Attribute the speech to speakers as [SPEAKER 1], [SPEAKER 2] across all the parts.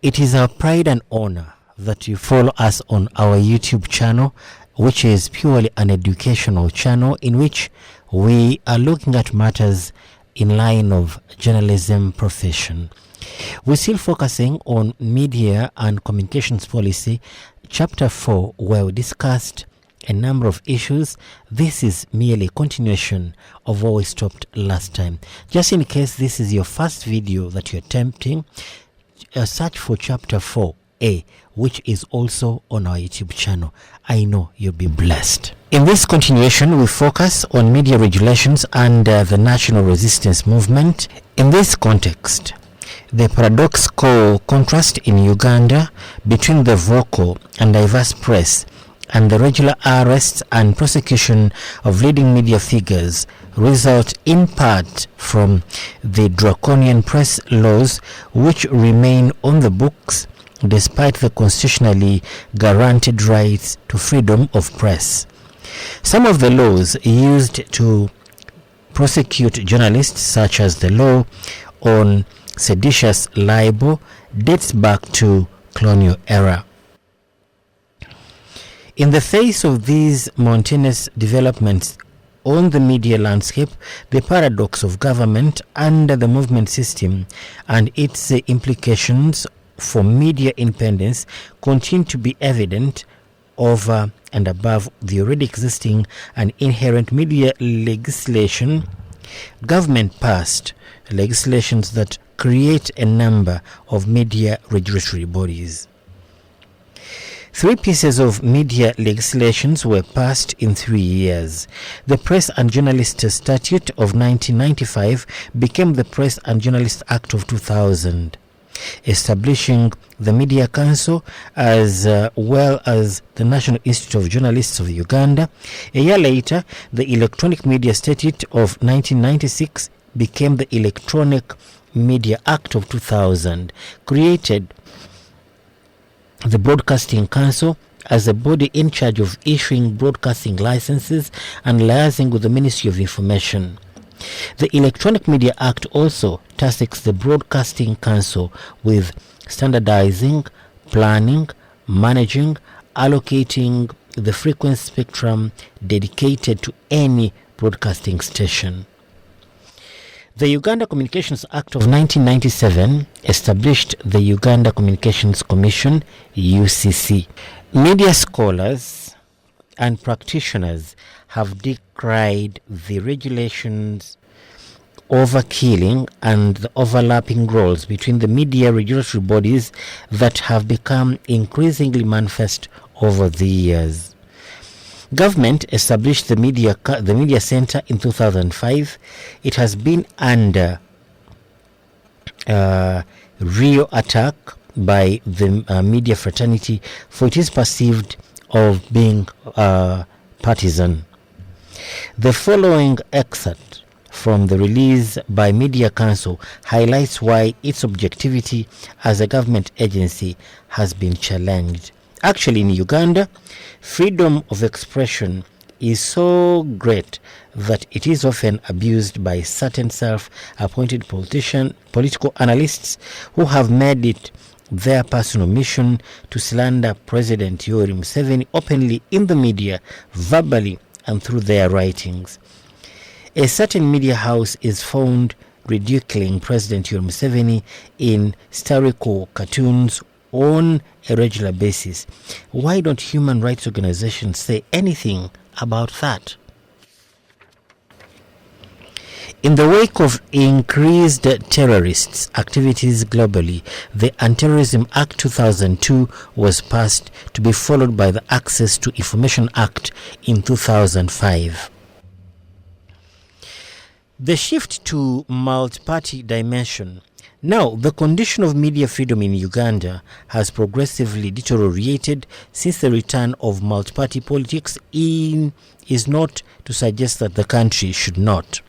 [SPEAKER 1] It is our pride and honor that you follow us on our YouTube channel, which is purely an educational channel in which we are looking at matters in line of journalism profession. We're still focusing on media and communications policy, chapter 4, where we discussed a number of issues. This is merely a continuation of where we stopped last time. Just in case this is your first video that you're attempting, search for chapter 4A, which is also on our YouTube channel. I know you'll be blessed. In this continuation, we focus on media regulations and the national resistance movement. In this context, the paradoxical contrast in Uganda between the vocal and diverse press and the regular arrests and prosecution of leading media figures result in part from the draconian press laws which remain on the books despite the constitutionally guaranteed rights to freedom of press. Some of the laws used to prosecute journalists, such as the law on seditious libel, dates back to colonial era. In the face of these mountainous developments on the media landscape, the paradox of government under the movement system and its implications for media independence continue to be evident over and above the already existing and inherent media legislation. Government passed legislations that create a number of media regulatory bodies. 3 pieces of media legislations were passed in 3 years. The Press and Journalist Statute of 1995 became the Press and Journalist Act of 2000, establishing the Media Council as well as the National Institute of Journalists of Uganda. A year later, the Electronic Media Statute of 1996 became the Electronic Media Act of 2000, created the Broadcasting Council as a body in charge of issuing broadcasting licenses and liaising with the Ministry of Information. The Electronic Media Act also tasks the Broadcasting Council with standardizing, planning, managing, allocating the frequency spectrum dedicated to any broadcasting station. The Uganda Communications Act of 1997 established the Uganda Communications Commission, UCC. Media scholars and practitioners have decried the regulations overkilling and the overlapping roles between the media regulatory bodies that have become increasingly manifest over the years. Government established the Media Center in 2005. It has been under real attack by the media fraternity, for it is perceived of being partisan. The following excerpt from the release by Media Council highlights why its objectivity as a government agency has been challenged. Actually, in Uganda, freedom of expression is so great that it is often abused by certain self-appointed political analysts who have made it their personal mission to slander President Yoweri Museveni openly in the media, verbally, and through their writings. A certain media house is found ridiculing President Yoweri Museveni in satirical cartoons on a regular basis. Why don't human rights organizations say anything about that? In the wake of increased terrorist activities globally, the Anti-Terrorism Act 2002 was passed, to be followed by the Access to Information Act in 2005. The shift to multi-party dimension. Now, the condition of media freedom in Uganda has progressively deteriorated since the return of multi-party politics is not to suggest that the country should not.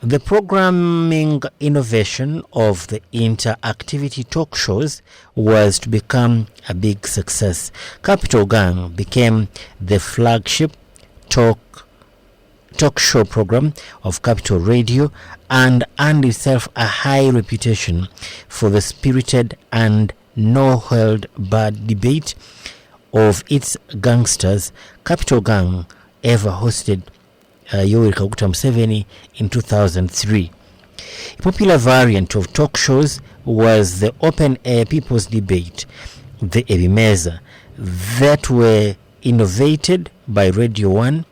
[SPEAKER 1] The programming innovation of the interactivity talk shows was to become a big success. Capital Gang became the flagship talk show program of Capital Radio and earned itself a high reputation for the spirited and no held barred debate of its gangsters, Capital Gang ever hosted Yoweri Kaguta Museveni in 2003. A popular variant of talk shows was the open-air people's debate, the Ebimeza, that were innovated by Radio 1.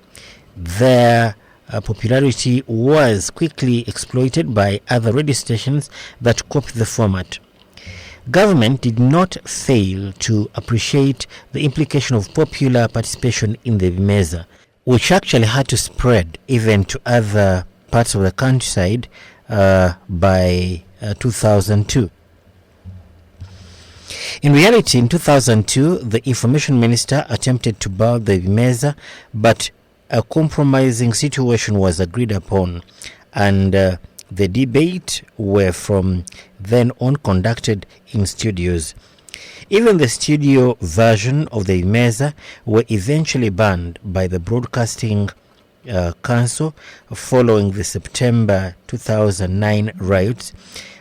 [SPEAKER 1] Their popularity was quickly exploited by other radio stations that copied the format. Government did not fail to appreciate the implication of popular participation in the Ebimeza, which actually had to spread even to other parts of the countryside by 2002. In reality, in 2002, the information minister attempted to bar the Ebimeza, but a compromising situation was agreed upon, and the debate were from then on conducted in studios. Even the studio version of the Ebimeza were eventually banned by the Broadcasting Council following the September 2009 riots,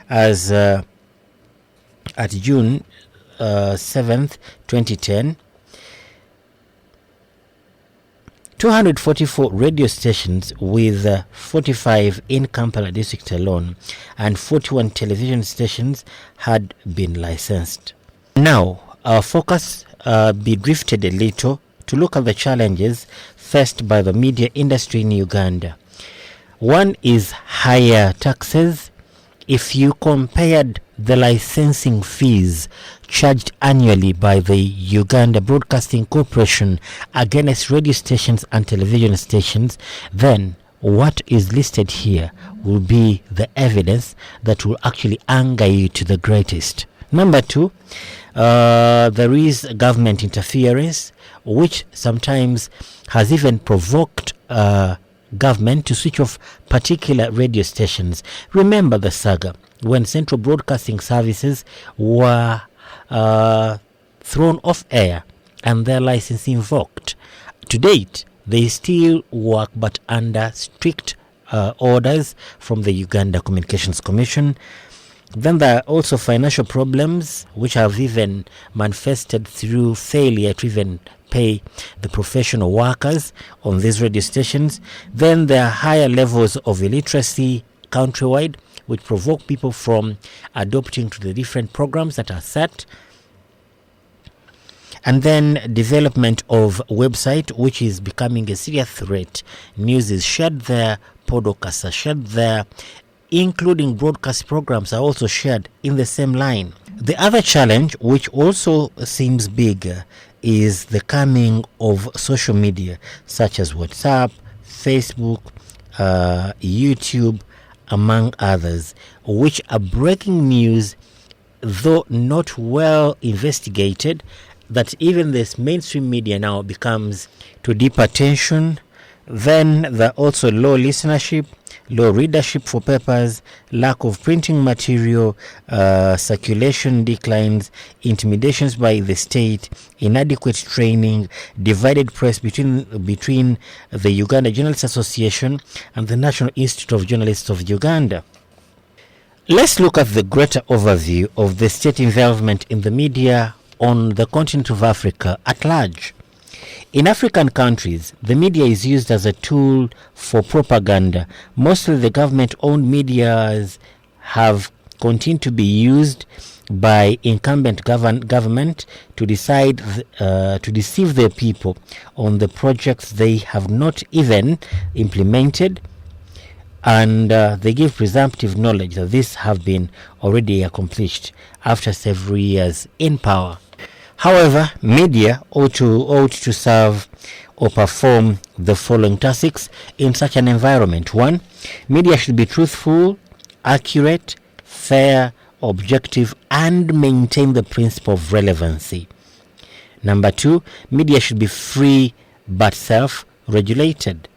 [SPEAKER 1] as at June 7th, 2010, 244 radio stations with 45 in Kampala district alone and 41 television stations had been licensed. Now, our focus be drifted a little to look at the challenges faced by the media industry in Uganda. One is higher taxes. If you compared the licensing fees charged annually by the Uganda Broadcasting Corporation against radio stations and television stations, then what is listed here will be the evidence that will actually anger you to the greatest. Number two, there is government interference, which sometimes has even provoked government to switch off particular radio stations. Remember the saga when Central Broadcasting Services were thrown off air and their license invoked. To date, they still work, but under strict orders from the Uganda Communications Commission. Then there are also financial problems, which have even manifested through failure to even pay the professional workers on these radio stations. Then there are higher levels of illiteracy countrywide, which provoke people from adopting to the different programs that are set. And then development of website, which is becoming a serious threat. News is shared there, podcasts are shared there, including broadcast programs are also shared in the same line. The other challenge, which also seems big, is the coming of social media such as WhatsApp, Facebook, YouTube, among others, which are breaking news, though not well investigated, that even this mainstream media now becomes to deep attention. Then there are also low listenership, low readership for papers, lack of printing material, circulation declines, intimidations by the state, inadequate training, divided press between the Uganda Journalists Association and the National Institute of Journalists of Uganda. Let's look at the greater overview of the state involvement in the media on the continent of Africa at large. In African countries, the media is used as a tool for propaganda. Mostly the government-owned medias have continued to be used by incumbent government to deceive their people on the projects they have not even implemented, and they give presumptive knowledge that these have been already accomplished after several years in power. However, media ought to serve or perform the following tasks in such an environment. 1. Media should be truthful, accurate, fair, objective, and maintain the principle of relevancy. Number 2, media should be free but self-regulated.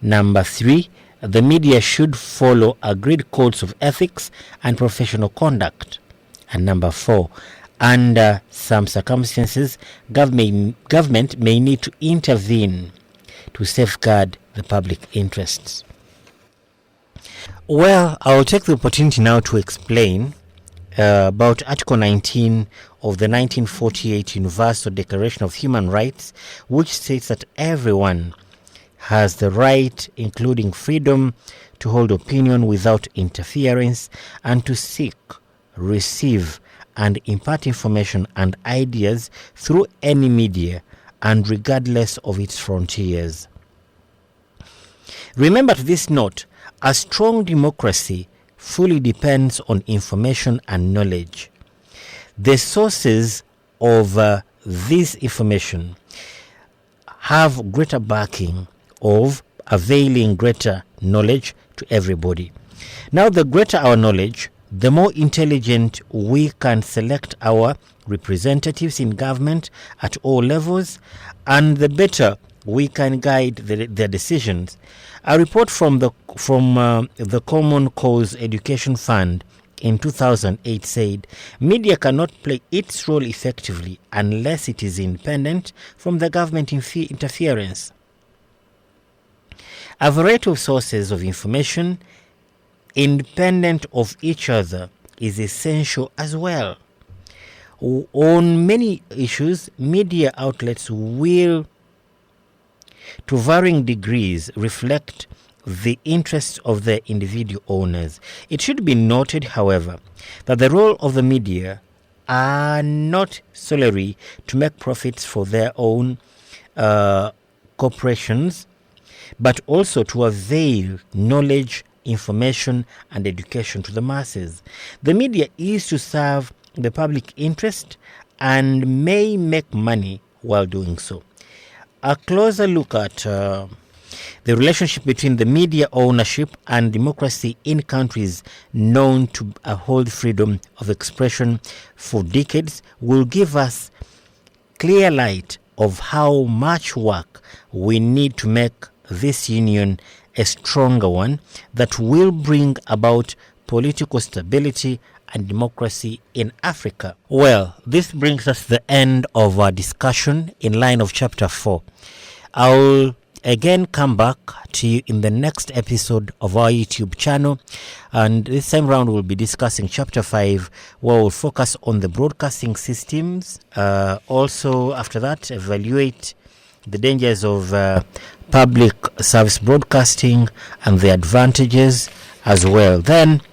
[SPEAKER 1] Number 3, the media should follow agreed codes of ethics and professional conduct. And number 4, under some circumstances, government may need to intervene to safeguard the public interests. Well, I'll take the opportunity now to explain about Article 19 of the 1948 Universal Declaration of Human Rights, which states that everyone has the right, including freedom, to hold opinion without interference and to seek, receive, and impart information and ideas through any media and regardless of its frontiers. Remember, to this note, a strong democracy fully depends on information and knowledge. The sources of this information have greater backing of availing greater knowledge to everybody. Now, the greater our knowledge, the more intelligent we can select our representatives in government at all levels, and the better we can guide their decisions. A report from the Common Cause Education Fund in 2008 said media cannot play its role effectively unless it is independent from the government interference. A variety of sources of information independent of each other is essential as well. On many issues, media outlets will, to varying degrees, reflect the interests of their individual owners. It should be noted, however, that the role of the media are not solely to make profits for their own corporations, but also to avail knowledge, information, and education to the masses. The media is to serve the public interest and may make money while doing so. A closer look at the relationship between the media ownership and democracy in countries known to uphold freedom of expression for decades will give us clear light of how much work we need to make this union a stronger one that will bring about political stability and democracy in Africa. Well, this brings us to the end of our discussion in line of chapter 4. I'll again come back to you in the next episode of our YouTube channel, and this time round we'll be discussing chapter 5, where we'll focus on the broadcasting systems. Also after that, evaluate the dangers of public service broadcasting and the advantages as well. Then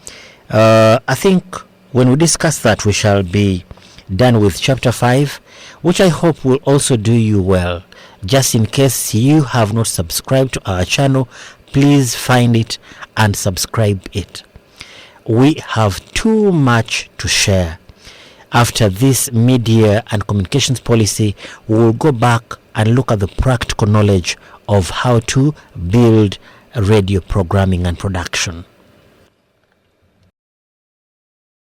[SPEAKER 1] I think when we discuss that, we shall be done with chapter 5, which I hope will also do you well. Just in case you have not subscribed to our channel, please find it and subscribe it. We have too much to share. After this media and communications policy, we will go back and look at the practical knowledge of how to build radio programming and production.